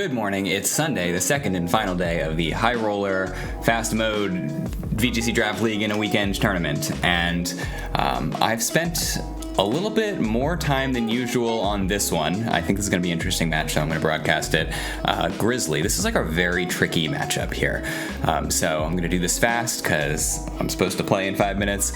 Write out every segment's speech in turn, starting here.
Good morning, it's Sunday, the second and final day of the High Roller Fast Mode VGC Draft League in a weekend tournament, and I've spent a little bit more time than usual on this one. I think this is going to be an interesting match, so I'm going to broadcast it. Grizzly, this is like a very tricky matchup here. So I'm going to do this fast because I'm supposed to play in 5 minutes.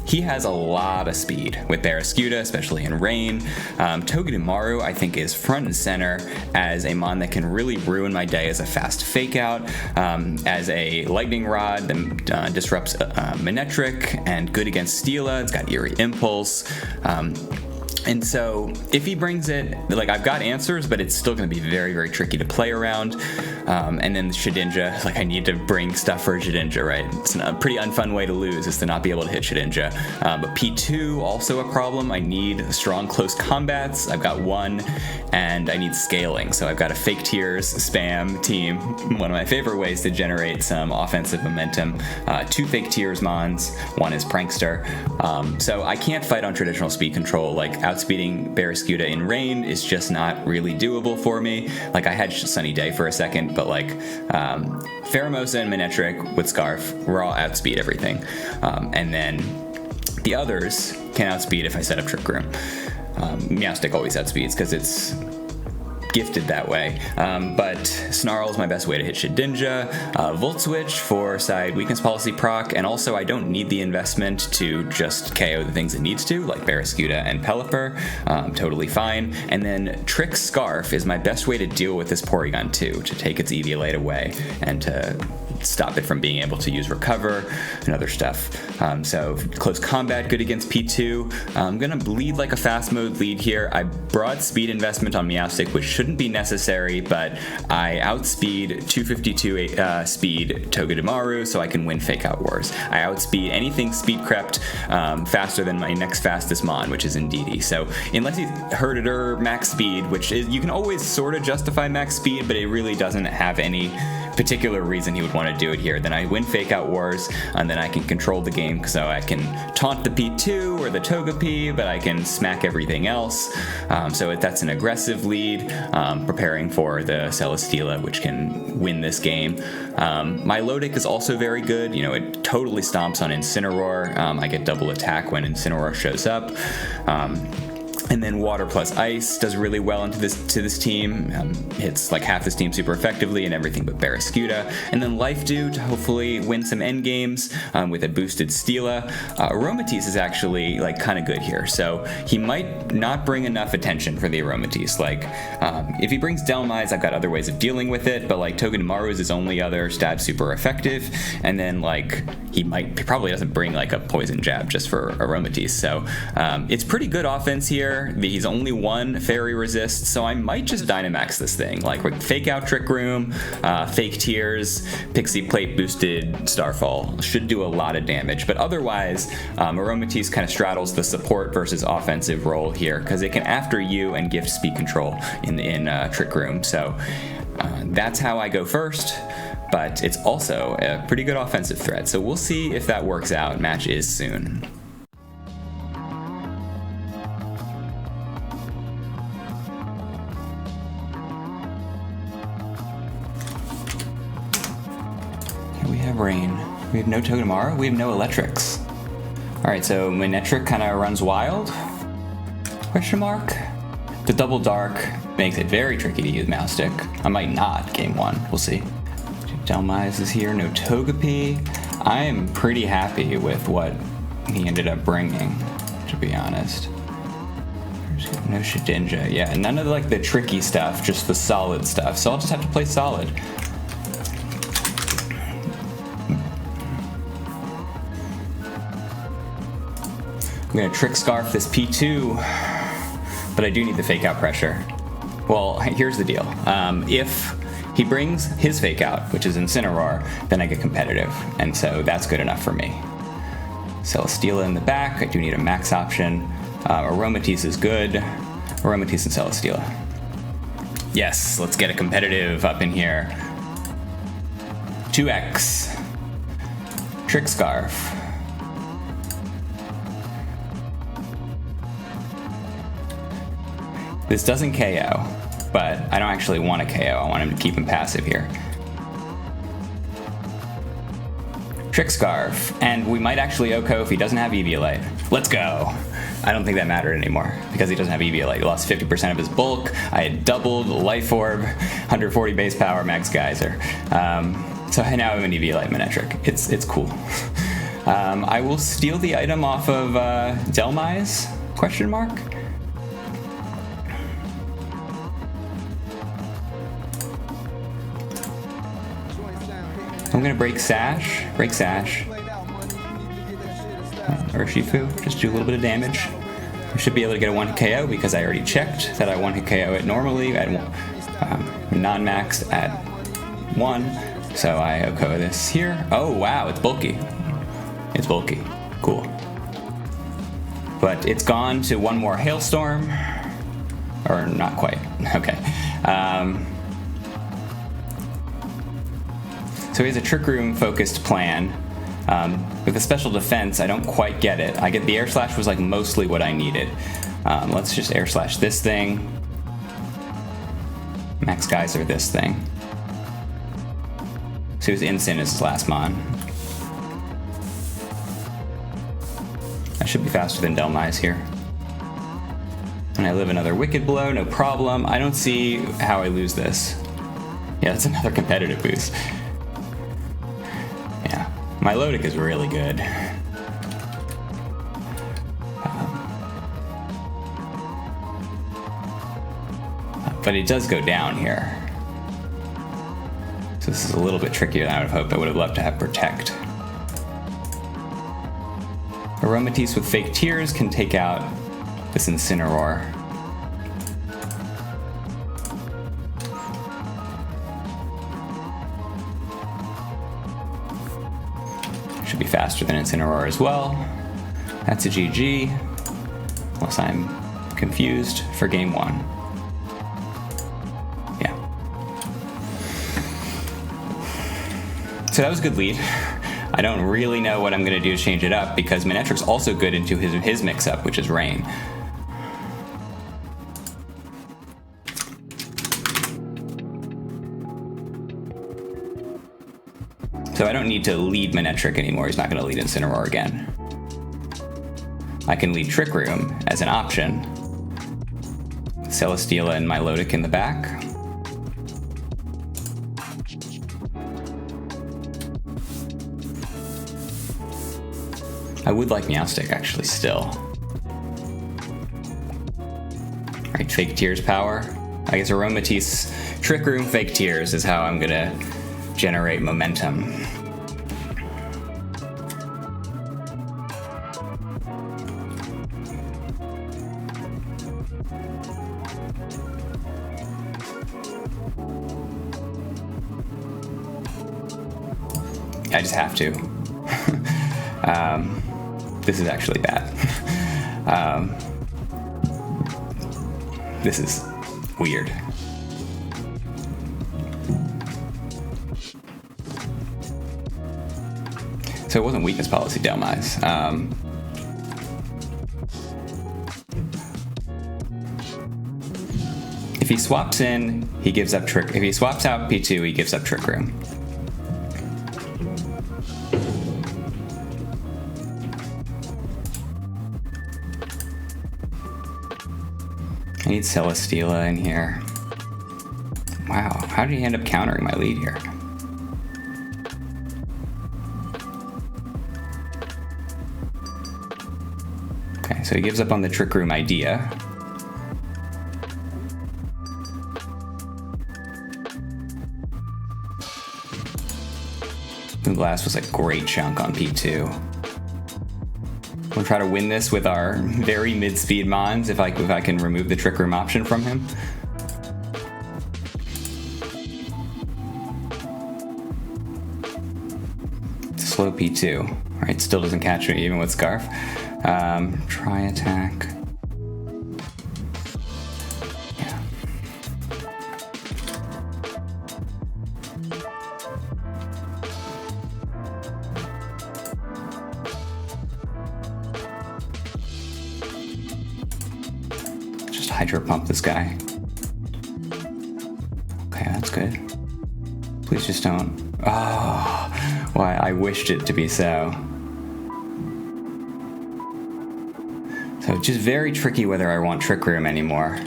He has a lot of speed with Barraskewda, especially in rain. Togedemaru, I think, is front and center as a mon that can really ruin my day as a fast fake out, as a lightning rod that disrupts Manectric, and good against Steela. It's got Eerie Impulse. And so if he brings it, like, I've got answers, but it's still going to be very, very tricky to play around. And then Shedinja, like, I need to bring stuff for Shedinja, right? It's a pretty unfun way to lose, is to not be able to hit Shedinja. But P2, also a problem. I need strong close combats. I've got one, and I need scaling. So I've got a fake tears spam team, one of my favorite ways to generate some offensive momentum. 2 fake tears mons, one is prankster. So I can't fight on traditional speed control. Like, outspeeding Barraskewda in rain is just not really doable for me. Like, I had Sunny Day for a second, but like Pheromosa and Manectric with Scarf, we're all outspeed everything. And then the others can outspeed if I set up Trick Room. Meowstic always outspeeds because it's gifted that way, but Snarl is my best way to hit Shedinja. Volt Switch for side weakness policy proc, and also I don't need the investment to just KO the things it needs to, like Barraskewda and Pelipper. Totally fine. And then Trick Scarf is my best way to deal with this Porygon 2, to take its Eviolite away and to stop it from being able to use Recover and other stuff. So close combat, good against P2. I'm gonna bleed like a fast mode lead here. I brought speed investment on Meowstic, which shouldn't be necessary, but I outspeed 252 speed Togedemaru, so I can win Fake Out Wars. I outspeed anything speed crept faster than my next fastest mon, which is Indeedee. So unless he's Herditor max speed, which is, you can always sort of justify max speed, but it really doesn't have any particular reason he would want to do it here, then I win Fake Out Wars, and then I can control the game, so I can taunt the P2 or the Togepi, but I can smack everything else. So that's an aggressive lead, preparing for the Celesteela, which can win this game. My Lodic is also very good. You know, it totally stomps on Incineroar. I get double attack when Incineroar shows up. And then Water plus Ice does really well to this team. Hits like half this team super effectively and everything but Barraskewda. And then Life Dew to hopefully win some end games with a boosted Steela. Aromatisse is actually like kind of good here. So he might not bring enough attention for the Aromatisse. Like if he brings Delmise, I've got other ways of dealing with it. But like Togedemaru is his only other stab super effective. And then like he probably doesn't bring like a poison jab just for Aromatisse. So it's pretty good offense here. He's only one fairy resist, so I might just Dynamax this thing. Like with Fake Out Trick Room, Fake Tears, Pixie Plate boosted Starfall should do a lot of damage. But otherwise, Aromatisse kind of straddles the support versus offensive role here because it can after you and gift speed control in Trick Room. So that's how I go first. But it's also a pretty good offensive threat. So we'll see if that works out. Match is soon. We have rain. We have no Togedemaru. We have no electrics. Alright, so Manectric kind of runs wild? Question mark? The double dark makes it very tricky to use Meowstic. I might not game 1. We'll see. Delmise is here. No Togepi. I am pretty happy with what he ended up bringing, to be honest. No Shedinja. Yeah, none of like the tricky stuff, just the solid stuff. So I'll just have to play solid. I'm gonna Trick Scarf this P2, but I do need the Fake Out pressure. Well, here's the deal. If he brings his Fake Out, which is Incineroar, then I get competitive, and so that's good enough for me. Celesteela in the back, I do need a max option. Aromatisse is good. Aromatisse and Celesteela. Yes, let's get a competitive up in here. 2x. Trick Scarf. This doesn't KO. but I don't actually want a KO. I want him to keep him passive here. Trick Scarf, and we might actually OHKO if he doesn't have Eviolite. Let's go! I don't think that mattered anymore because he doesn't have Eviolite. He lost 50% of his bulk. I had doubled Life Orb, 140 base power, max Geyser. So I now have an Eviolite Manectric. It's cool. I will steal the item off of Delmise? Question mark? I'm gonna break Sash, Urshifu, just do a little bit of damage. I should be able to get a 1-hit KO because I already checked that I 1-hit KO it normally at non-maxed at 1, so I OHKO this here. Oh wow, it's bulky. It's bulky, cool. But it's gone to one more Hailstorm, or not quite, okay. So he has a Trick Room focused plan. With a special defense, I don't quite get it. I get the Air Slash was like mostly what I needed. Let's just Air Slash this thing. Max Geyser this thing. So he was Instant as his last mon. I should be faster than Delmise here. And I live another Wicked Blow, no problem. I don't see how I lose this. Yeah, that's another competitive boost. My Lodic is really good. But it does go down here. So this is a little bit trickier than I would have hoped. I would have loved to have Protect. Aromatisse with Fake Tears can take out this Incineroar. Should be faster than Incineroar as well. That's a GG, unless I'm confused for game 1. Yeah. So that was a good lead. I don't really know what I'm going to do to change it up because Manectric's also good into his mix-up, which is Rain. So I don't need to lead Manectric anymore. He's not going to lead Incineroar again. I can lead Trick Room as an option. Celesteela and Milotic in the back. I would like Meowstic actually still. Alright, Fake Tears power. I guess Aromatisse Trick Room Fake Tears is how I'm gonna generate momentum. I just have to. This is actually bad. This is weird. So it wasn't weakness policy, Delmise. If he swaps in, he gives up Trick. If he swaps out P2, he gives up Trick Room. I need Celesteela in here. Wow, how did he end up countering my lead here? Okay, so he gives up on the Trick Room idea. Moonblast was a great chunk on P2. We'll try to win this with our very mid-speed mons if I can remove the Trick Room option from him. Slow P2. Alright, still doesn't catch me even with Scarf. Try attack. Yeah. Just Hydro Pump this guy. Okay, that's good. Please just don't. Oh, why, I wished it to be so. So it's just very tricky whether I want Trick Room anymore.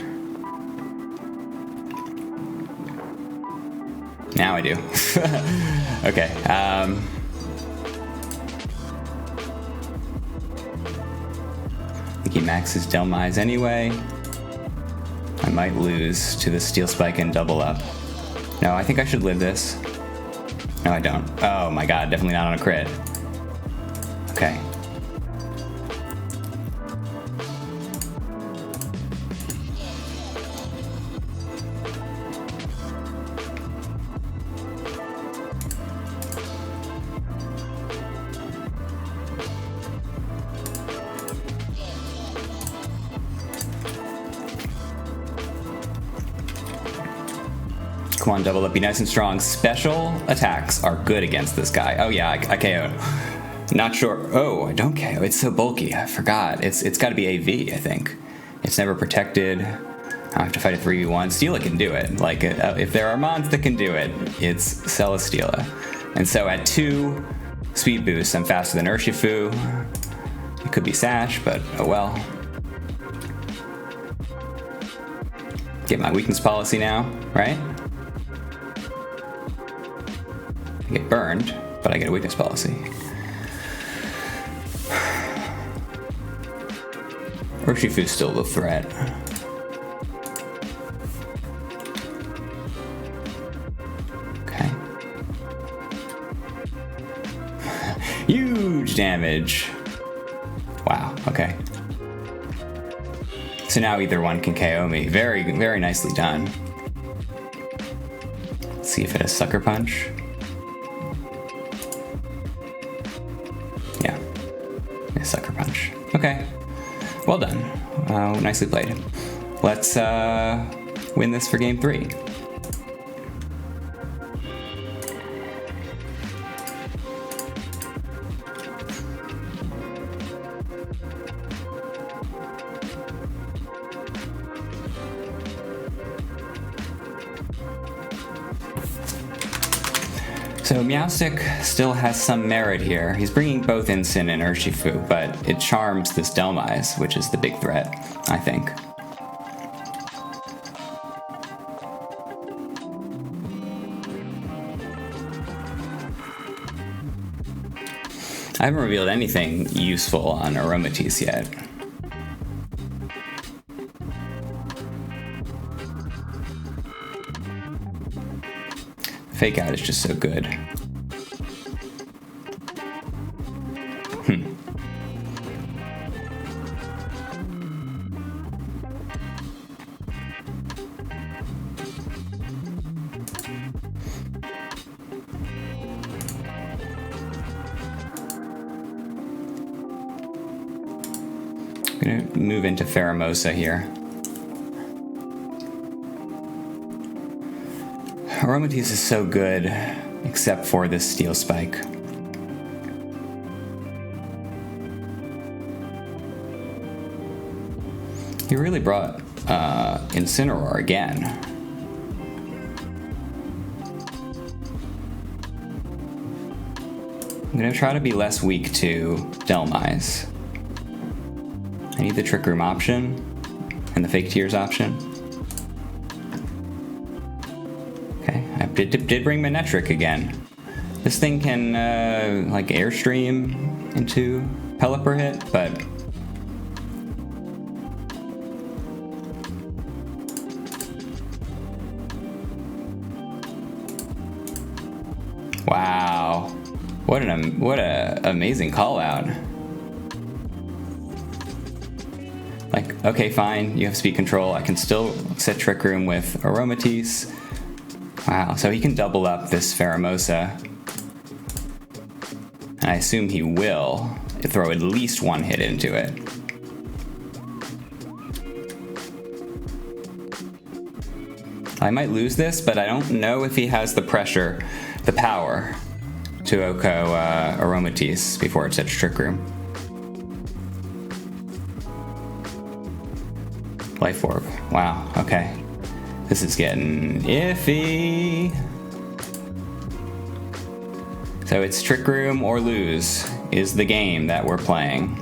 Now I do. Okay. I think he maxes Delmise anyway. I might lose to the Steel Spike and double up. No, I think I should live this. No, I don't. Oh my god, definitely not on a crit. Okay. Come on, double up, be nice and strong. Special attacks are good against this guy. Oh yeah, I KO. Not sure. Oh, I don't KO. It's so bulky. I forgot. It's got to be AV, I think. It's never protected. I have to fight a 3v1. Steela can do it. Like, if there are mons that can do it, it's Celesteela. And so at 2 speed boosts, I'm faster than Urshifu. It could be Sash, but oh well. Get my weakness policy now, right? I get burned, but I get a weakness policy. Urshifu's still the threat. Okay. Huge damage. Wow, okay. So now either one can KO me. Very, very nicely done. Let's see if it has Sucker Punch. Yeah. Sucker Punch. Okay. Well done. Nicely played. Let's win this for game 3. So Meowstic still has some merit here. He's bringing both Incin and Urshifu, but it charms this Delmise, which is the big threat, I think. I haven't revealed anything useful on Aromatisse yet. Fake Out is just so good. I'm gonna move into Pheromosa here. Aromatisse is so good, except for this Steel Spike. He really brought Incineroar again. I'm gonna try to be less weak to Delmise. I need the Trick Room option and the Fake Tears option. Did bring Manectric again. This thing can like Airstream into Pelipper hit, but wow, what a amazing call out. Like, okay, fine, you have speed control. I can still set Trick Room with Aromatisse. Wow, so he can double up this Pheromosa. And I assume he will throw at least one hit into it. I might lose this, but I don't know if he has the pressure, the power, to OHKO Aromatisse before it sets Trick Room. Life Orb. Wow, okay. This is getting iffy. So it's Trick Room or lose is the game that we're playing.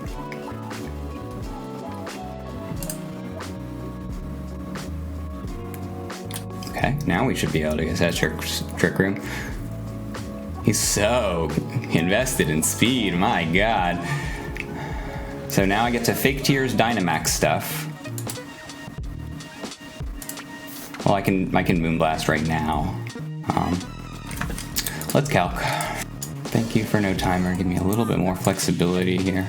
Okay, now we should be able to get that Trick Room. He's so invested in speed, my god. So now I get to Fake Tears Dynamax stuff. Well, I can Moonblast right now. Let's calc. Thank you for no timer. Give me a little bit more flexibility here.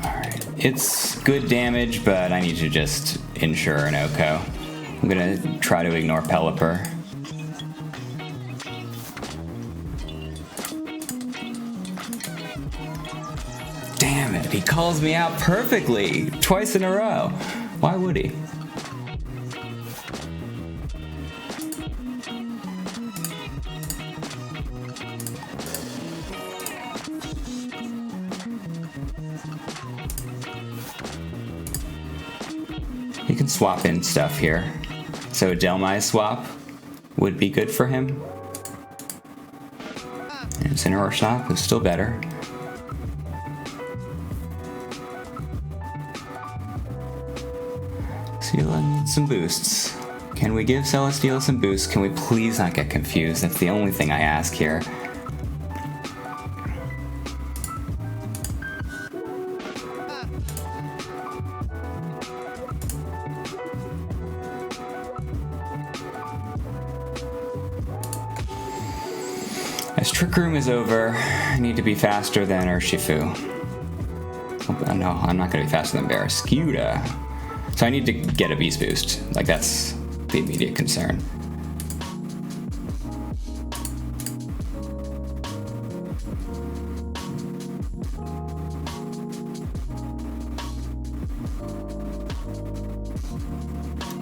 Alright, it's good damage, but I need to just ensure an OHKO. I'm gonna try to ignore Pelipper. Damn it, he calls me out perfectly, twice in a row. Why would he? You can swap in stuff here. So a Delmai swap would be good for him. And Incineroar swap is still better. Celesteela needs some boosts. Can we give Celesteela some boosts? Can we please not get confused? That's the only thing I ask here. As Trick Room is over, I need to be faster than Urshifu. Oh, no, I'm not going to be faster than Barraskewda. So I need to get a Beast Boost. Like, that's the immediate concern.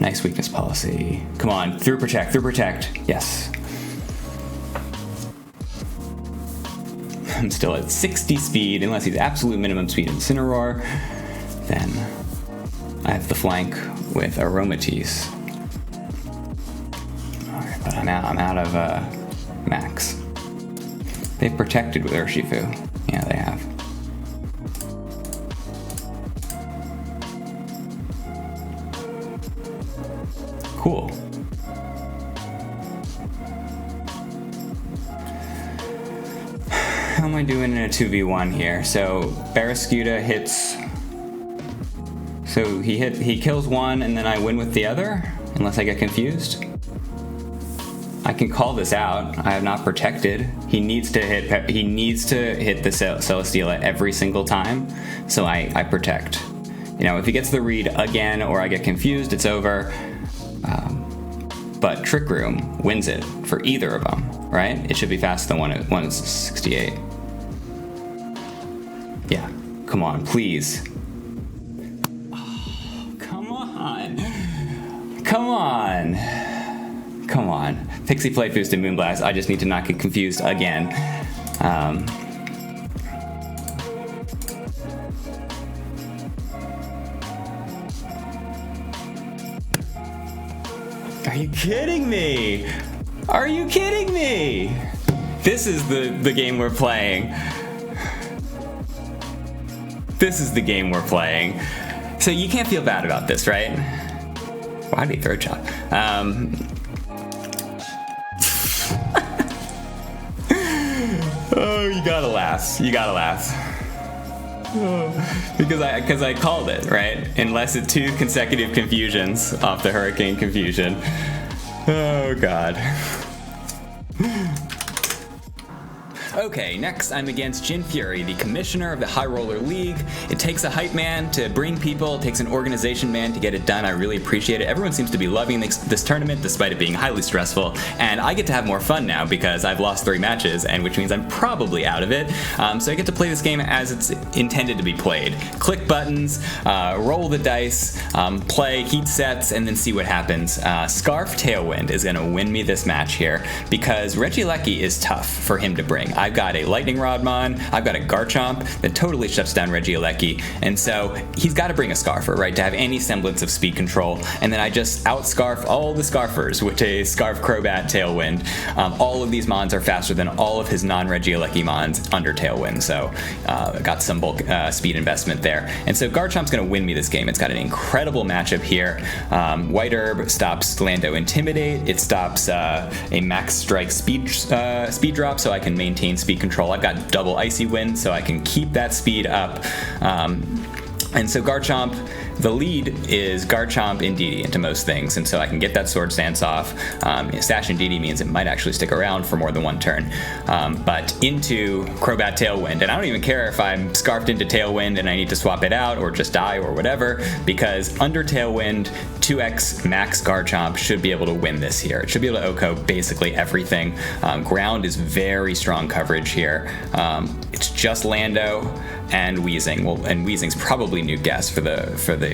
Nice weakness policy. Come on, through protect, through protect. Yes. I'm still at 60 speed, unless he's absolute minimum speed Incineroar. Then I have the flank with Aromatisse. Alright, but I'm out of max. They've protected with Urshifu. Yeah, they have. Cool. How am I doing in a 2v1 here? So Barraskewda hits. So he kills one and then I win with the other, unless I get confused. I can call this out. I have not protected. He needs to hit the Celesteela every single time, so I protect. You know, if he gets the read again or I get confused, it's over. But Trick Room wins it for either of them, right? It should be faster than one is 68. Yeah, come on, please. Oh, come on. Come on. Come on. Pixie Plate Boost and Moonblast. I just need to not get confused again. Are you kidding me? Are you kidding me? This is the game we're playing. This is the game we're playing. So you can't feel bad about this, right? Why did he throw chop? Oh, you gotta laugh. You gotta laugh. Because I called it, right? Unless it's 2 consecutive confusions off the Hurricane Confusion. Oh god. Okay, next I'm against Jin Fury, the commissioner of the High Roller League. It takes a hype man to bring people, it takes an organization man to get it done. I really appreciate it. Everyone seems to be loving this tournament despite it being highly stressful, and I get to have more fun now because I've lost 3 matches, and which means I'm probably out of it. So I get to play this game as it's intended to be played. Click buttons, roll the dice, play heat sets, and then see what happens. Scarf Tailwind is going to win me this match here because Regieleki is tough for him to bring. I've got a Lightning Rod Mon, I've got a Garchomp that totally shuts down Regieleki, and so he's got to bring a Scarfer, right, to have any semblance of speed control, and then I just outscarf all the Scarfers with a Scarf Crobat Tailwind. All of these Mons are faster than all of his non-Regieleki Mons under Tailwind, so got some bulk speed investment there. And so Garchomp's going to win me this game. It's got an incredible matchup here. White Herb stops Lando Intimidate. It stops a Max Strike speed drop, so I can maintain speed control. I've got double Icy Wind, so I can keep that speed up. And so Garchomp, the lead is Garchomp Indeedee into most things, and so I can get that Sword Stance off. Sash Indeedee means it might actually stick around for more than one turn. But into Crobat Tailwind, and I don't even care if I'm scarfed into Tailwind and I need to swap it out or just die or whatever, because under Tailwind, 2x max Garchomp should be able to win this here. It should be able to OHKO basically everything. Ground is very strong coverage here. It's just Lando and Weezing. Well, and Weezing's probably new guess for the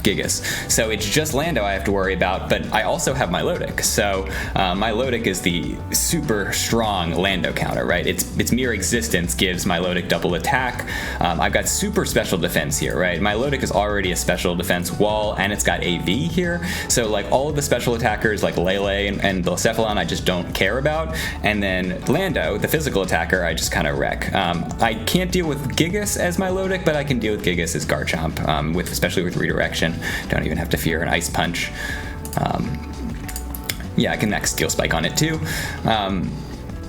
Gigas. So it's just Lando I have to worry about, but I also have my Milotic. So my Milotic is the super strong Lando counter, right? Its mere existence gives my Milotic double attack. I've got super special defense here, right? My Milotic is already a special defense wall, and it's got AV here. So like all of the special attackers like Lele and Blacephalon I just don't care about. And then Lando, the physical attacker, I just kind of wreck. I can't deal with Gigas as my Milotic, but I can deal with Gigas as Garchomp, especially with redirection. Don't even have to fear an Ice Punch. Yeah, I can max Steel Spike on it too.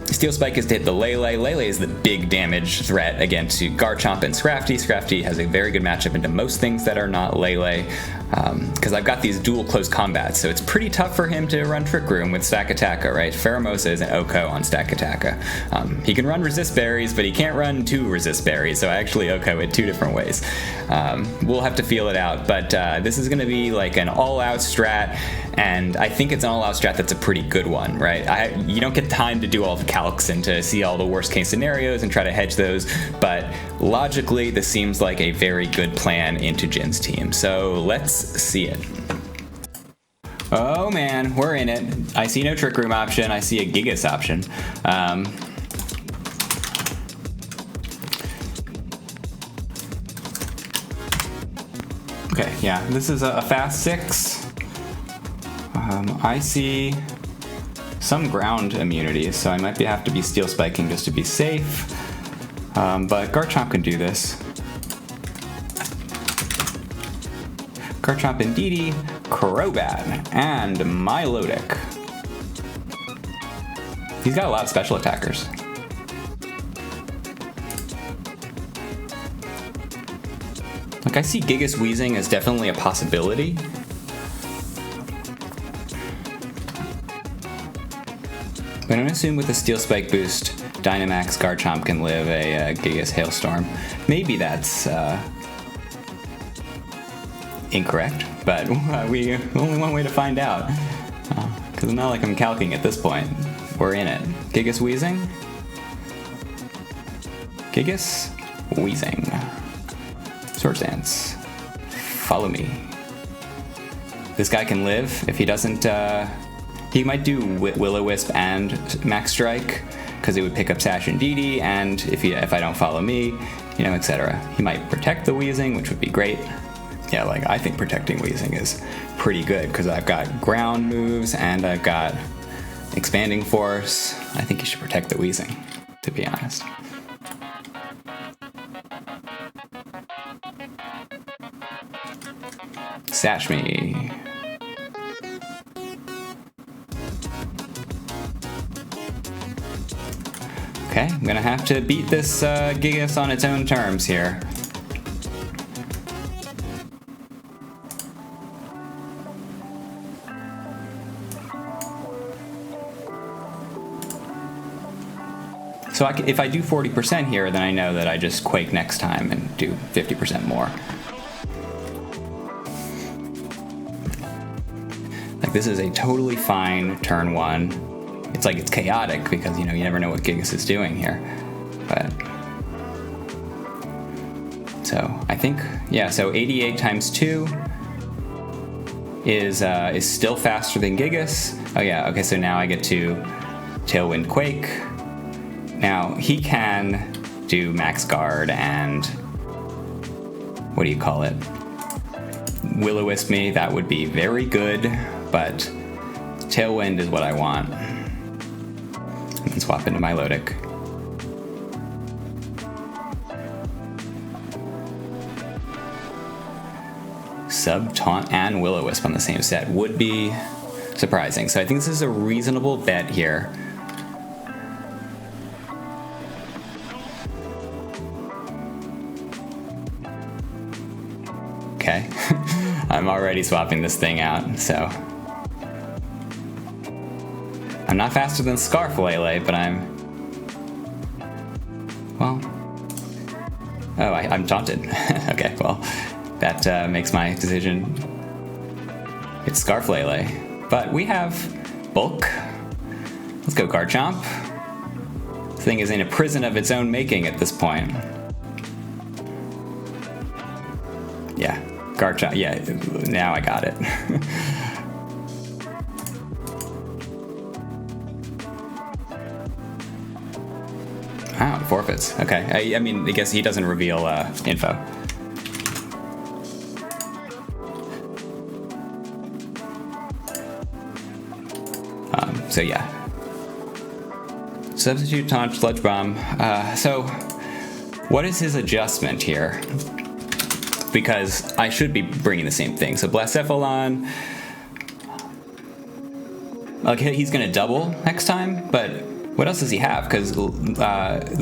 Steel Spike is to hit the Lele. Lele is the big damage threat against Garchomp and Scrafty. Scrafty has a very good matchup into most things that are not Lele, because I've got these dual close combats, so it's pretty tough for him to run Trick Room with Stakataka, right? Pheromosa is an OHKO on Stakataka. He can run Resist Berries, but he can't run 2 Resist Berries, so I actually OHKO it 2 different ways. We'll have to feel it out, but this is going to be like an all-out strat, and I think it's an all-out strat that's a pretty good one, right? You don't get time to do all the calcs and to see all the worst-case scenarios and try to hedge those, but logically, this seems like a very good plan into Jin's team, so let's see it. Oh man, we're in it. I see no Trick Room option, I see a Gigas option. Okay, yeah, this is a fast 6. I see some ground immunities, so I might have to be Steel Spiking just to be safe. But Garchomp can do this. Garchomp Indeedee, Crobat, and Milotic. He's got a lot of special attackers. Like, I see Gigas Weezing as definitely a possibility. But I'm gonna assume with the Steel Spike boost, Dynamax Garchomp can live a Gigas Hailstorm. Maybe that's incorrect, but we only one way to find out. Because it's not like I'm calcing at this point. We're in it. Gigas Weezing. Gigas Weezing. Sword Stance. Follow me. This guy can live. If he doesn't, he might do Will-O-Wisp and Max Strike, because it would pick up Sash Indeedee, and if I don't follow me, you know, etc. He might protect the Weezing, which would be great. Yeah, like, I think protecting Weezing is pretty good, because I've got ground moves, and I've got Expanding Force. I think you should protect the Weezing, to be honest. Sash me. Okay, I'm gonna have to beat this Gigas on its own terms here. So if I do 40% here, then I know that I just Quake next time and do 50% more. Like, this is a totally fine turn 1. It's like it's chaotic because, you know, you never know what Gigas is doing here. But so I think, yeah, so 88 times 2 is still faster than Gigas. Oh yeah, okay, so now I get to Tailwind Quake. Now, he can do max guard and, what do you call it? Will-o-wisp me, that would be very good, but Tailwind is what I want. And swap into Milotic. Sub, Taunt, and Will-o-wisp on the same set would be surprising. So I think this is a reasonable bet here. Okay, I'm already swapping this thing out, so. I'm not faster than Scarflele, but I'm, well, oh, I'm taunted. Okay, well, that makes my decision. It's Scarflele, but we have Bulk. Let's go Garchomp. This thing is in a prison of its own making at this point. Yeah, Garchomp, yeah, now I got it. Wow, it forfeits. Okay, I mean, I guess he doesn't reveal info. So yeah. Substitute Taunt, Sludge Bomb. So, what is his adjustment here? Because I should be bringing the same thing. So Blacephalon, okay, he's gonna double next time, but what else does he have? Because the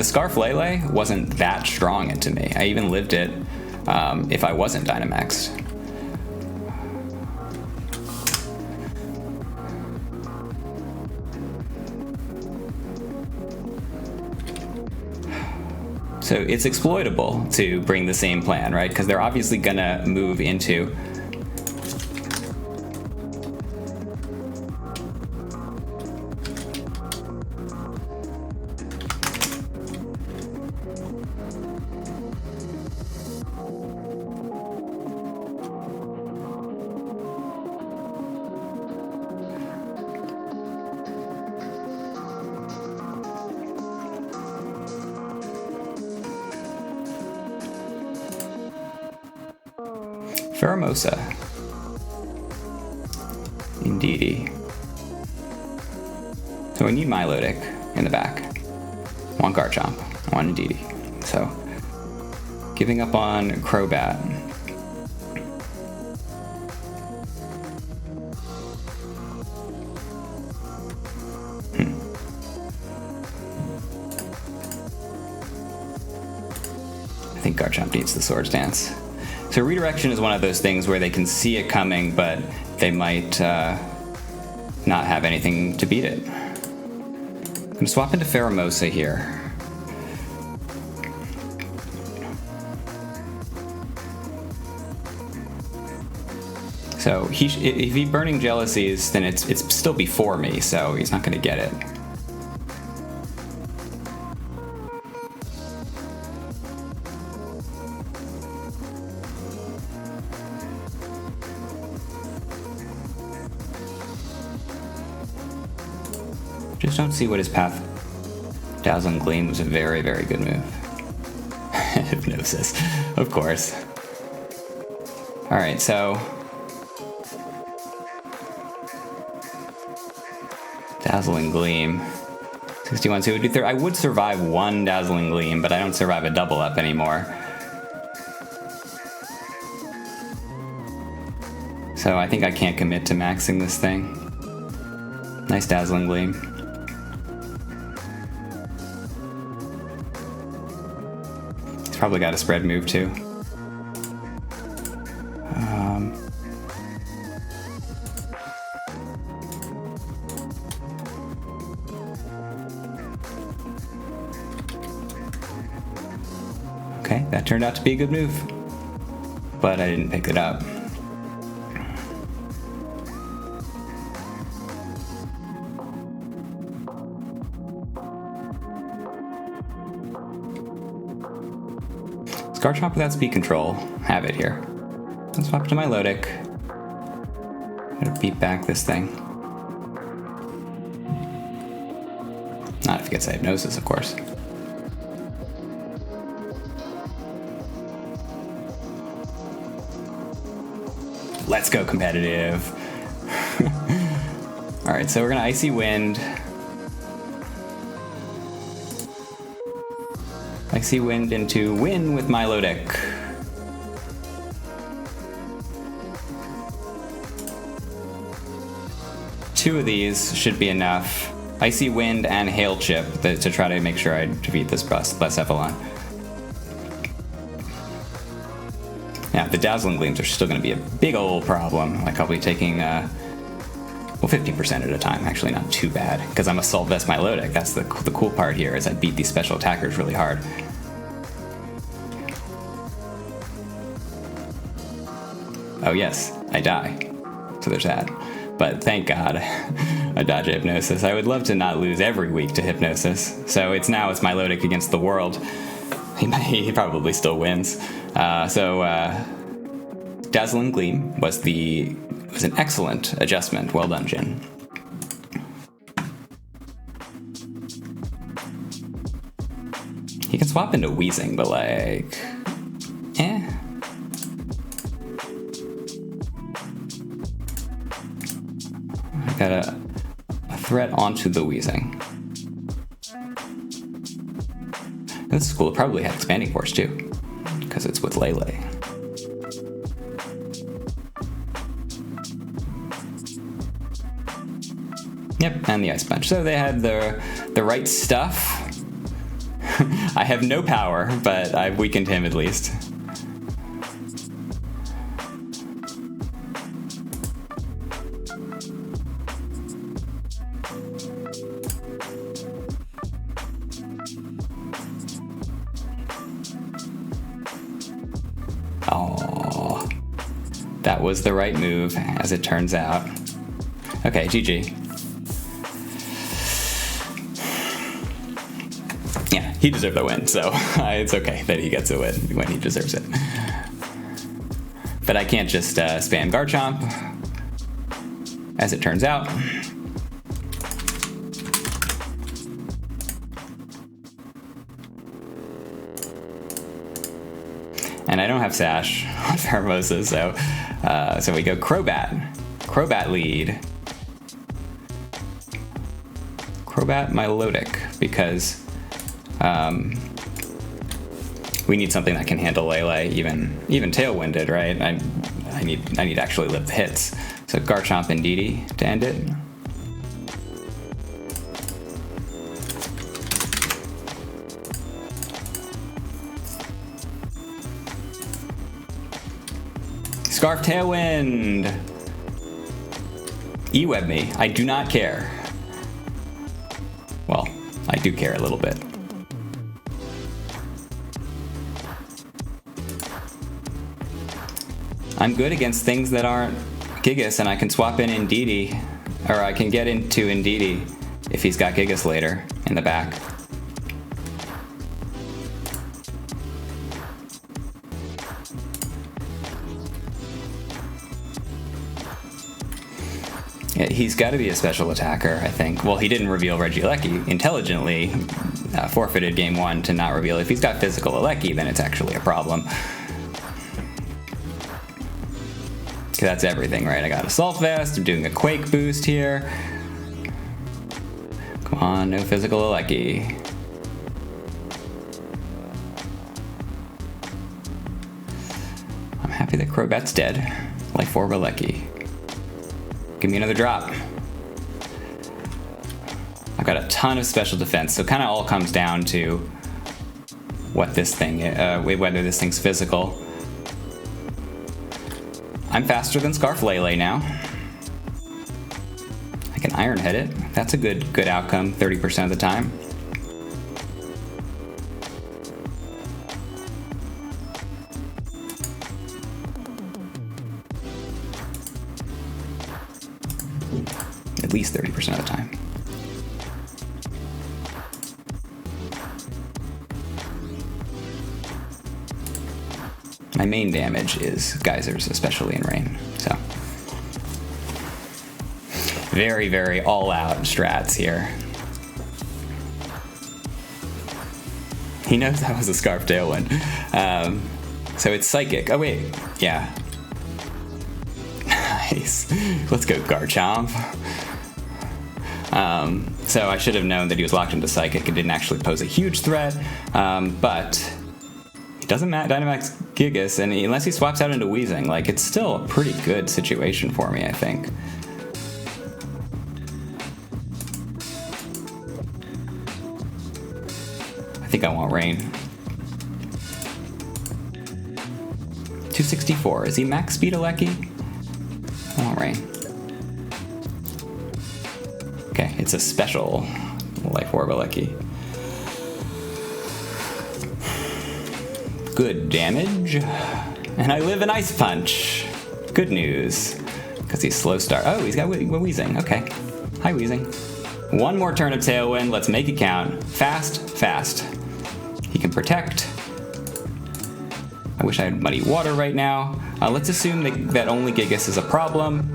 Scarflele wasn't that strong into me. I even lived it if I wasn't Dynamaxed. So it's exploitable to bring the same plan, right? Because they're obviously gonna move into Pheromosa. Indeedy. So we need Milotic in the back. I want Garchomp. I want Indeedy. So, giving up on Crobat. I think Garchomp needs the Swords Dance. So redirection is one of those things where they can see it coming, but they might not have anything to beat it. I'm gonna swap into Pheromosa here. So if he's burning Jealousies, then it's still before me, so he's not gonna get it. Just don't see what his path. Dazzling Gleam was a very, very good move. Hypnosis, of course. Alright, so Dazzling Gleam. 61, so it would do I would survive one Dazzling Gleam, but I don't survive a double up anymore. So I think I can't commit to maxing this thing. Nice Dazzling Gleam. Probably got a spread move too. Okay, that turned out to be a good move, but I didn't pick it up. Garchomp without speed control. Have it here. Let's swap to Milotic. Gotta beat back this thing. Not if he gets Hypnosis, of course. Let's go competitive. Alright, so we're gonna Icy Wind. Icy Wind into Win with Milotic. Two of these should be enough. Icy Wind and Hail Chip to try to make sure I defeat this Blacephalon. Yeah, the Dazzling Gleams are still going to be a big old problem. Like, I'll be taking, well, 50% at a time. Actually, not too bad, because I'm Assault Vest Milotic. That's the cool part here, is I beat these special attackers really hard. Oh yes, I die. So there's that. But thank God I dodge Hypnosis. I would love to not lose every week to Hypnosis. So it's Milotic against the world. He probably still wins. Dazzling Gleam was an excellent adjustment. Well done, Jin. He can swap into Wheezing, but like, I got a threat onto the Wheezing. This is cool. It probably had Expanding Force too, because it's with Lele. Yep, and the Ice Punch. So they had the right stuff. I have no power, but I've weakened him at least. Oh, that was the right move, as it turns out. Okay, GG. Yeah, he deserved the win, so it's okay that he gets a win when he deserves it. But I can't just spam Garchomp, as it turns out. And I don't have Sash on Pheromosa, so we go Crobat. Crobat lead. Crobat Milotic, because we need something that can handle Lele, even Tailwinded, right? I need to actually live the hits. So Garchomp and Didi to end it. Scarf Tailwind! E-web me. I do not care. Well, I do care a little bit. I'm good against things that aren't Gigas, and I can swap in Indeedee, or I can get into Indeedee if he's got Gigas later in the back. He's got to be a special attacker, I think. Well, he didn't reveal Regieleki. Intelligently forfeited game one to not reveal. If he's got physical Alecki, then it's actually a problem. That's everything, right? I got Assault Vest, I'm doing a Quake boost here. Come on, no physical Alecki. I'm happy that Crobat's dead. Life Orb Alecki. Give me another drop. I've got a ton of special defense, so it kind of all comes down to what this thing, whether this thing's physical. I'm faster than Scarf Lele now. I can Iron Head it. That's a good outcome 30% of the time. At least 30% of the time. My main damage is geysers, especially in rain. So very, very all-out strats here. He knows that was a Scarf Tailwind. So it's Psychic. Oh, wait. Yeah. Nice. Let's go Garchomp. So I should have known that he was locked into Psychic. It didn't actually pose a huge threat, but he doesn't Dynamax Gigas, and unless he swaps out into Weezing, like, it's still a pretty good situation for me, I think. I think I want Rain. 264. Is he max speed Alecki? I want Rain. Okay, it's a special Life Orb Alecki. Good damage. And I live in Ice Punch. Good news. Because he's slow start. Oh, he's got Weezing. Okay. Hi, Weezing. One more turn of Tailwind. Let's make it count. Fast, fast. He can protect. I wish I had Muddy Water right now. Let's assume that only Gigas is a problem.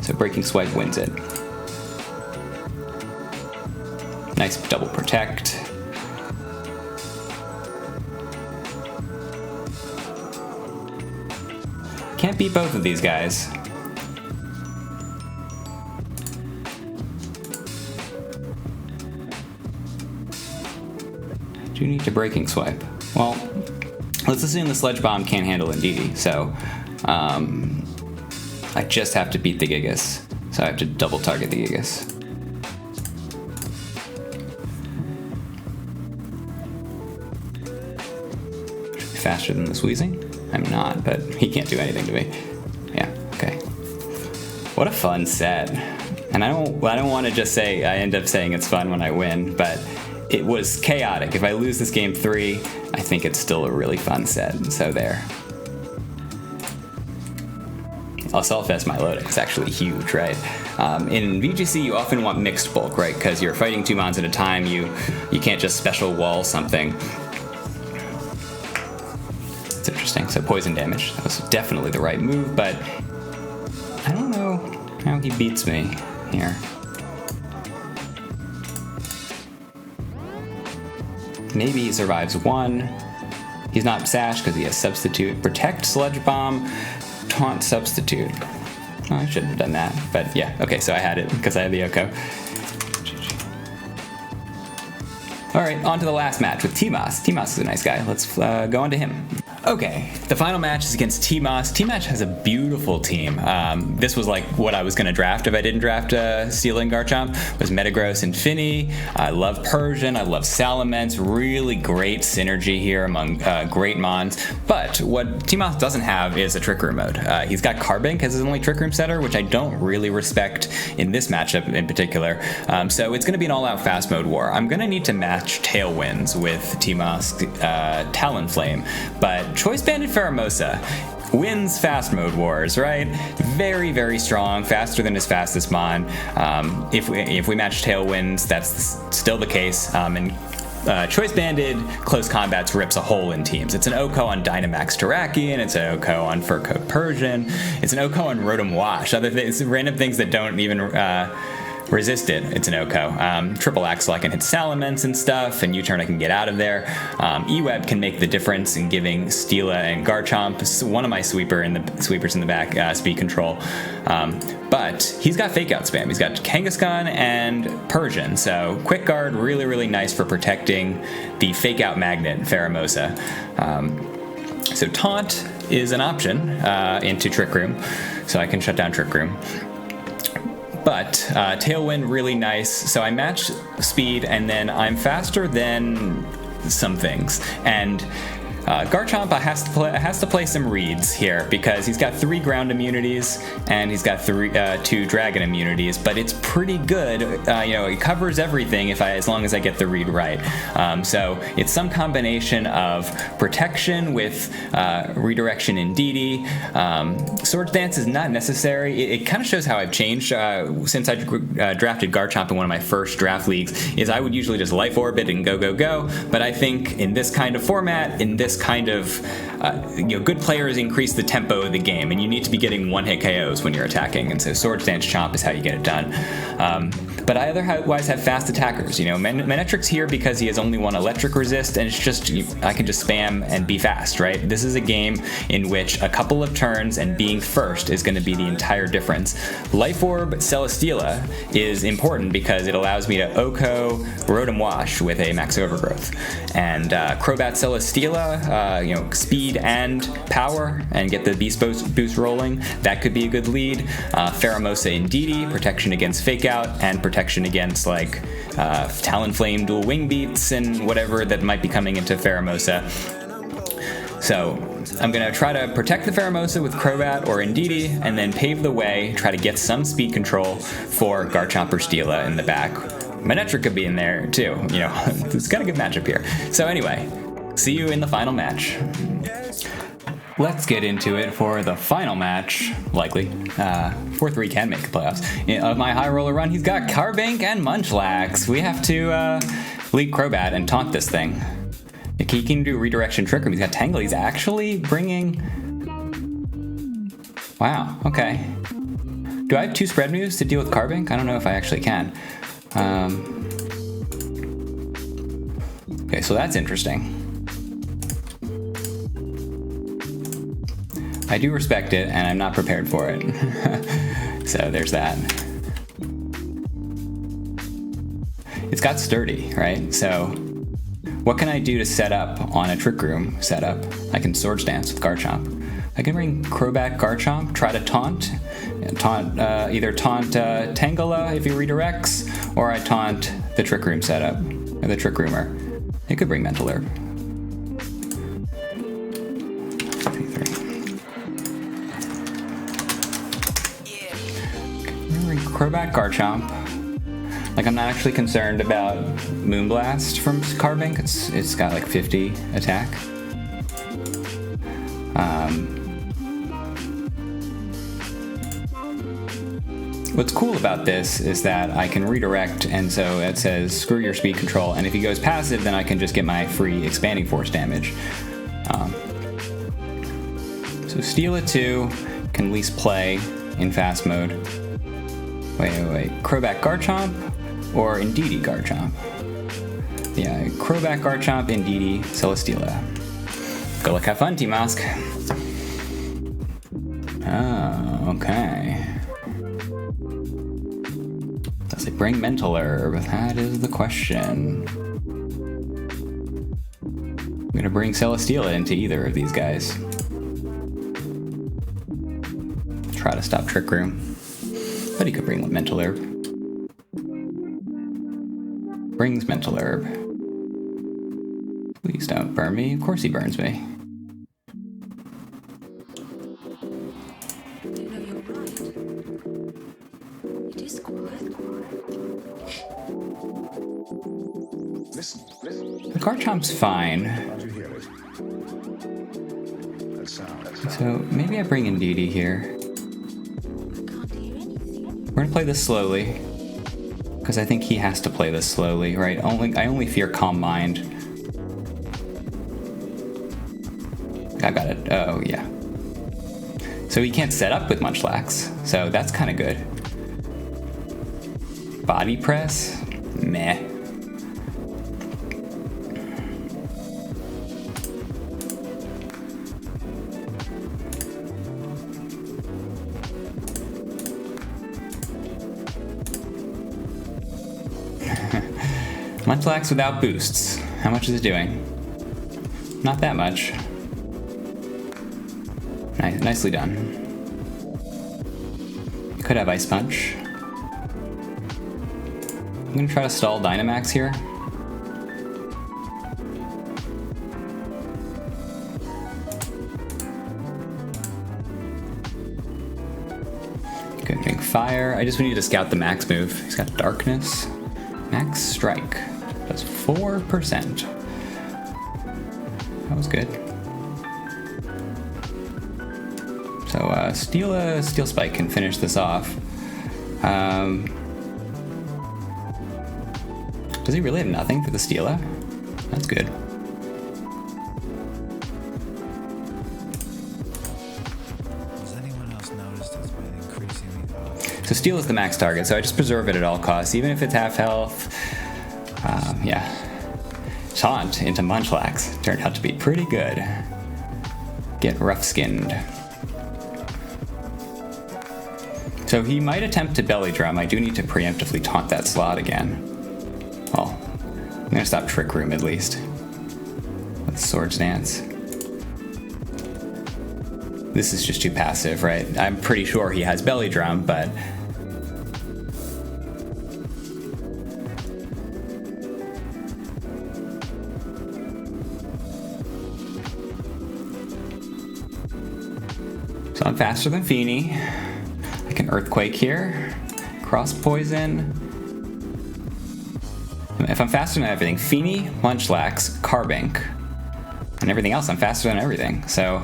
So Breaking Swipe wins it. Nice double protect. Can't beat both of these guys. Do need to Breaking Swipe. Well, let's assume the Sludge Bomb can't handle Indeedee, so I just have to beat the Gigas. So I have to double target the Gigas. Should be faster than this Weezing? I'm not, but he can't do anything to me. Yeah, okay. What a fun set. And I don't want to just say, I end up saying it's fun when I win, but it was chaotic. If I lose this game 3, I think it's still a really fun set, so there. Assaultfest Milotic is actually huge, right? In VGC, you often want mixed bulk, right? Because you're fighting 2 mons at a time, you can't just special wall something. It's interesting. So poison damage, that was definitely the right move, but I don't know how he beats me here. Maybe he survives 1. He's not Sash because he has Substitute. Protect, Sludge Bomb, Taunt, Substitute. Oh, I shouldn't have done that, but yeah, okay, so I had it because I had the Oko. All right, on to the last match with T-Moss. T-Moss is a nice guy. Let's go on to him. Okay, the final match is against T-Moss. T-Moss has a beautiful team. This was like what I was going to draft if I didn't draft Steel and Garchomp, was Metagross and Finny. I love Persian, I love Salamence, really great synergy here among great mons. But what T-Moss doesn't have is a Trick Room mode. He's got Carbink as his only Trick Room setter, which I don't really respect in this matchup in particular. So it's going to be an all-out fast mode war. I'm going to need to match Tailwinds with T-Moss Talonflame, but Choice Banded Pheromosa wins fast mode wars, right? Very, very strong, faster than his fastest mon. If we match Tailwinds, that's still the case. And Choice Banded Close Combats rips a hole in teams. It's an Oko on Dynamax Terrakion, it's an Oko on Fur Coat Persian, it's an Oko on Rotom Wash, other things, random things that don't even resist it. It's an Oko. Triple Axle I can hit Salamence and stuff, and U-turn I can get out of there. E-Web can make the difference in giving Steela and Garchomp, one of my sweepers in the back, speed control. But he's got Fake Out spam. He's got Kangaskhan and Persian, so Quick Guard, really, really nice for protecting the Fake Out Magnet, Pheromosa. So Taunt is an option into Trick Room, so I can shut down Trick Room. But Tailwind, really nice. So I match speed, and then I'm faster than some things. And Garchomp has to play some reads here because he's got 3 ground immunities and he's got 2 dragon immunities, but it's pretty good. It covers everything as long as I get the read right. So it's some combination of protection with redirection Indeedee. Swords Dance is not necessary. It kind of shows how I've changed since I drafted Garchomp in one of my first draft leagues. Is I would usually just Life Orbit and go, but I think in this kind of format, in this kind of good players increase the tempo of the game, and you need to be getting one-hit KOs when you're attacking, and so Swords Dance Chomp is how you get it done. But I otherwise have fast attackers. You know, Manetric's here because he has only one electric resist, and it's just, I can just spam and be fast, right? This is a game in which a couple of turns and being first is going to be the entire difference. Life Orb Celesteela is important because it allows me to Oko Rotom Wash with a max overgrowth. And Crobat Celesteela, you know, speed and power, and get the beast boost rolling. That could be a good lead. Pheromosa Indeedee, protection against Fake Out, and protection against like Talonflame dual wing beats and whatever that might be coming into Pheromosa. So I'm going to try to protect the Pheromosa with Crobat or Indeedee, and then pave the way, try to get some speed control for Garchomp or Steela in the back. Manetric could be in there too, you know, it's got a good matchup here. So anyway, see you in the final match. Let's get into it for the final match, likely. 4-3 can make the playoffs. Of my high roller run, he's got Carbink and Munchlax. We have to lead Crobat and taunt this thing. He can do redirection trick room. He's got Tangle. He's actually bringing... Wow, okay. Do I have 2 spread moves to deal with Carbink? I don't know if I actually can. Okay, so that's interesting. I do respect it, and I'm not prepared for it. So there's that. It's got Sturdy, right? So what can I do to set up on a Trick Room setup? I can Swords Dance with Garchomp. I can bring Crobat Garchomp, try to taunt. Either taunt Tangela if he redirects, or I taunt the Trick Room setup, or the Trick Roomer. It could bring Mental Herb. Crobat Garchomp. Like, I'm not actually concerned about Moonblast from Carbink. It's got like 50 attack. What's cool about this is that I can redirect, and so it says screw your speed control, and if he goes passive, then I can just get my free expanding force damage. So Steela 2 can at least play in fast mode. Wait. Crobat Garchomp or Indeedee Garchomp? Yeah, Crobat Garchomp, Indeedee, Celesteela. Go look, have fun, T-Mask. Oh, okay. Does it bring Mental Herb? That is the question. I'm gonna bring Celesteela into either of these guys. Try to stop Trick Room. But he could bring Mental Herb. Brings Mental Herb. Please don't burn me. Of course he burns me. The Garchomp's fine. So maybe I bring Indeedee here. We're gonna play this slowly, because I think he has to play this slowly, right? I only fear Calm Mind. I got it. Oh, yeah. So he can't set up with Munchlax, so that's kind of good. Body Press? Meh. Munchlax without boosts. How much is it doing? Not that much. Nicely done. Could have Ice Punch. I'm gonna try to stall Dynamax here. Good, make Fire. I just need to scout the max move. He's got Darkness. Max Strike. That's 4%. That was good. So Steel Spike can finish this off. Does he really have nothing for the Steela? That's good. Has anyone else noticed it's been increasingly hard? So steel is the max target, so I just preserve it at all costs, even if it's half health. Yeah. Taunt into Munchlax turned out to be pretty good. Get rough-skinned. So he might attempt to belly drum. I do need to preemptively taunt that slot again. Well, I'm gonna stop Trick Room at least. With Swords Dance. This is just too passive, right? I'm pretty sure he has belly drum, but so I'm faster than Feeny. I can Earthquake here. Cross Poison. If I'm faster than everything, Feeny, Munchlax, Carbink, and everything else, I'm faster than everything. So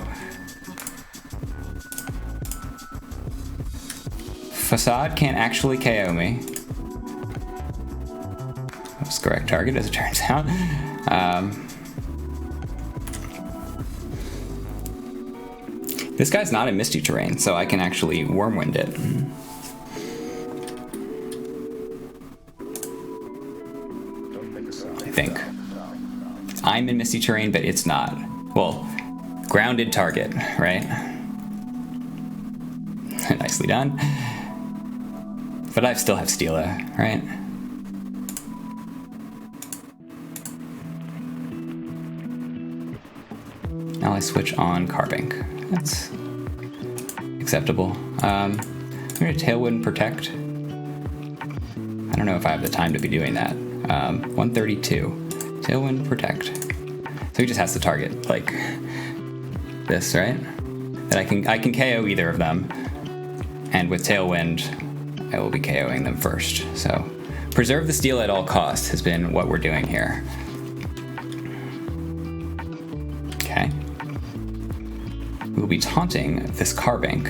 Facade can't actually KO me. That's the correct target, as it turns out. This guy's not in Misty Terrain, so I can actually Wormwind it. I think. I'm in Misty Terrain, but it's not. Well, grounded target, right? Nicely done. But I still have Steela, right? Now I switch on Carbink. That's acceptable. I'm going to Tailwind Protect. I don't know if I have the time to be doing that. 132. Tailwind Protect. So he just has to target, like, this, right? That I can KO either of them. And with Tailwind, I will be KOing them first. So preserve the steel at all costs has been what we're doing here. Okay. We'll be taunting this Carbink.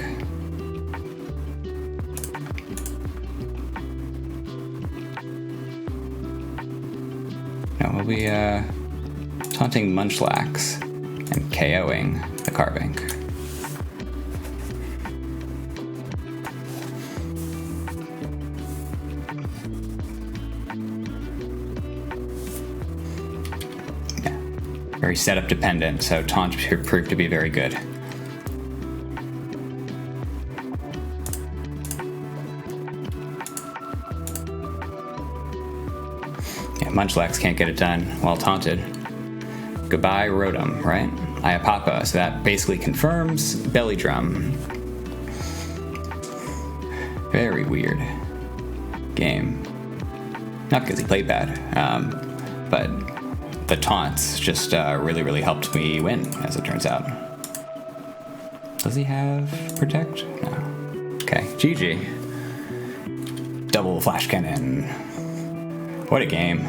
No, we'll be taunting Munchlax and KOing the Carbink. Very setup dependent, so taunt should prove to be very good. Yeah, Munchlax can't get it done while taunted. Goodbye, Rotom, right? Iapapa, so that basically confirms Belly Drum. Very weird game. Not because he played bad, but the taunts just really, really helped me win, as it turns out. Does he have Protect? No. Okay, GG. Double Flash Cannon. What a game.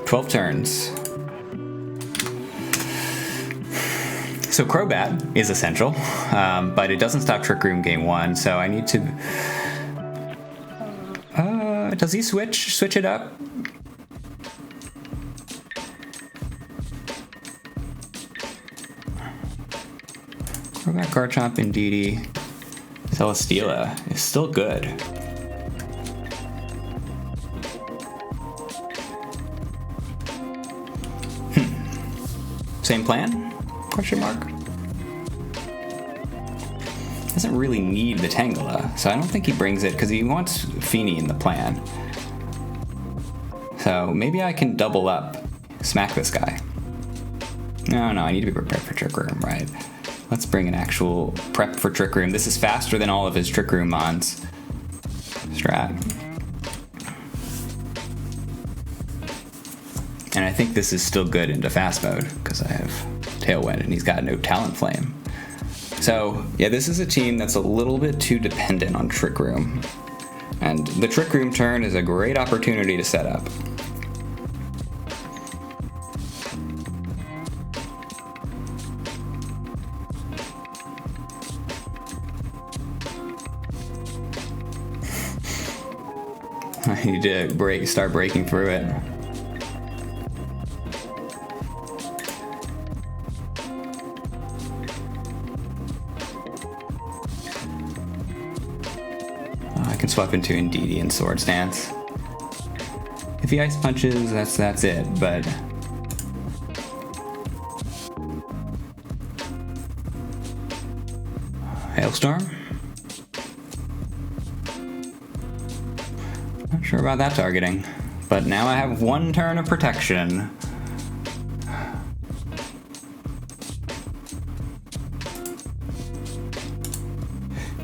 "12 turns. So Crobat is essential, but it doesn't stop Trick Room game 1, so I need to... does he switch it up? Crobat, Garchomp, Indeedee, Celesteela is still good. Same plan? Question mark. Doesn't really need the Tangela, so I don't think he brings it because he wants Feeny in the plan. So maybe I can double up, smack this guy. No, I need to be prepared for Trick Room, right? Let's bring an actual prep for Trick Room. This is faster than all of his Trick Room mons. Strat. And I think this is still good into fast mode because I have Tailwind and he's got no Talonflame. So yeah, this is a team that's a little bit too dependent on Trick Room. And the Trick Room turn is a great opportunity to set up. I need to start breaking through it. can swap into Indeedee and Swords Dance. If he ice punches, that's it, but Hailstorm? Not sure about that targeting, but now I have one turn of protection.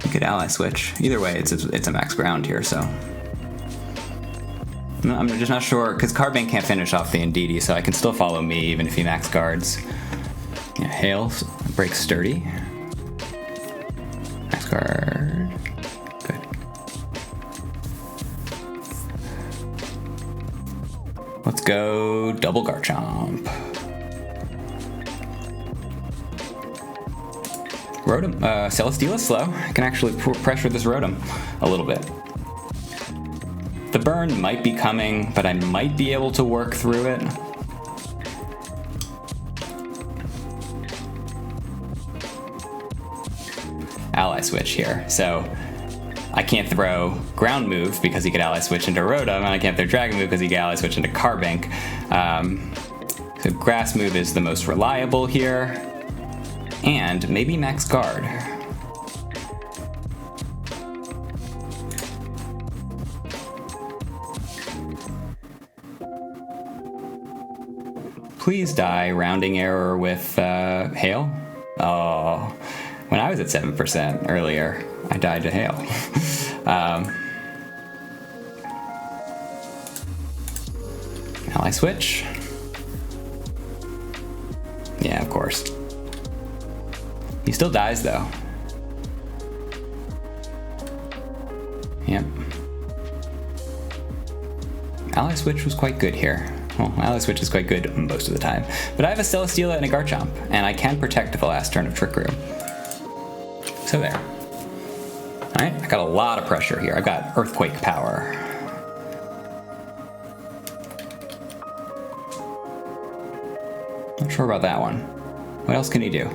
You could ally switch. Either way, it's a max ground here, so. I'm just not sure, because Cardbank can't finish off the Indeedee, so I can still follow me even if he max guards. Yeah, Hail breaks Sturdy. Max guard. Good. Let's go double Garchomp. Rotom, Celesteela is slow. I can actually pressure this Rotom a little bit. The burn might be coming, but I might be able to work through it. Ally switch here, so I can't throw ground move because he could ally switch into Rotom, and I can't throw dragon move because he could ally switch into Carbink. So grass move is the most reliable here, and maybe max guard. Please die, rounding error with Hail. Oh, when I was at 7% earlier, I died to Hail. Ally switch. Yeah, of course. He still dies though. Yep. Ally switch was quite good here. Well, Ally switch is quite good most of the time. But I have a Celesteela and a Garchomp, and I can protect the last turn of Trick Room. So there. Alright, I got a lot of pressure here. I've got Earthquake power. Not sure about that one. What else can he do?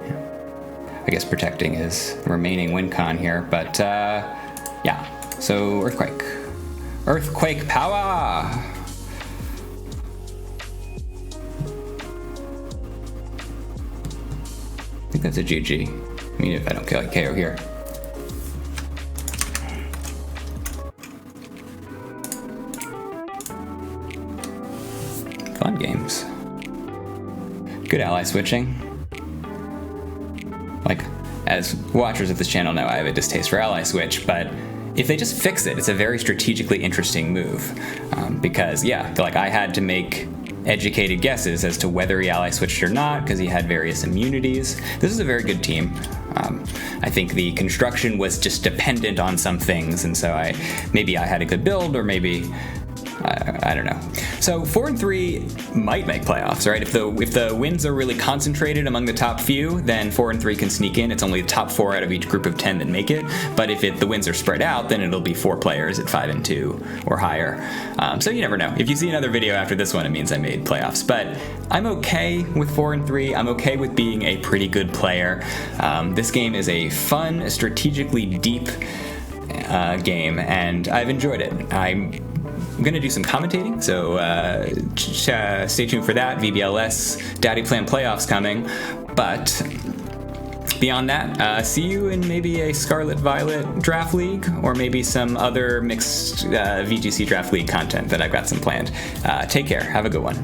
Yeah. I guess protecting his remaining win con here, but yeah. So Earthquake. Earthquake power! I think that's a GG. I mean, if I don't kill KO here. Fun games. Good ally switching. Like, as watchers of this channel know, I have a distaste for ally switch, but if they just fix it, it's a very strategically interesting move. Because, yeah, like I had to make educated guesses as to whether he ally switched or not, because he had various immunities. This is a very good team. I think the construction was just dependent on some things, and so maybe I had a good build, or maybe I don't know. So 4-3 might make playoffs, right? If the wins are really concentrated among the top few, then 4-3 can sneak in. It's only the top 4 out of each group of 10 that make it. But if the wins are spread out, then it'll be 4 players at 5-2 or higher. So you never know. If you see another video after this one, it means I made playoffs. But I'm okay with 4-3. I'm okay with being a pretty good player. This game is a fun, strategically deep game, and I've enjoyed it. I'm going to do some commentating, so stay tuned for that. VBLS Daddy Plan playoffs coming. But beyond that, see you in maybe a Scarlet Violet draft league, or maybe some other mixed VGC draft league content that I've got some planned. Take care. Have a good one.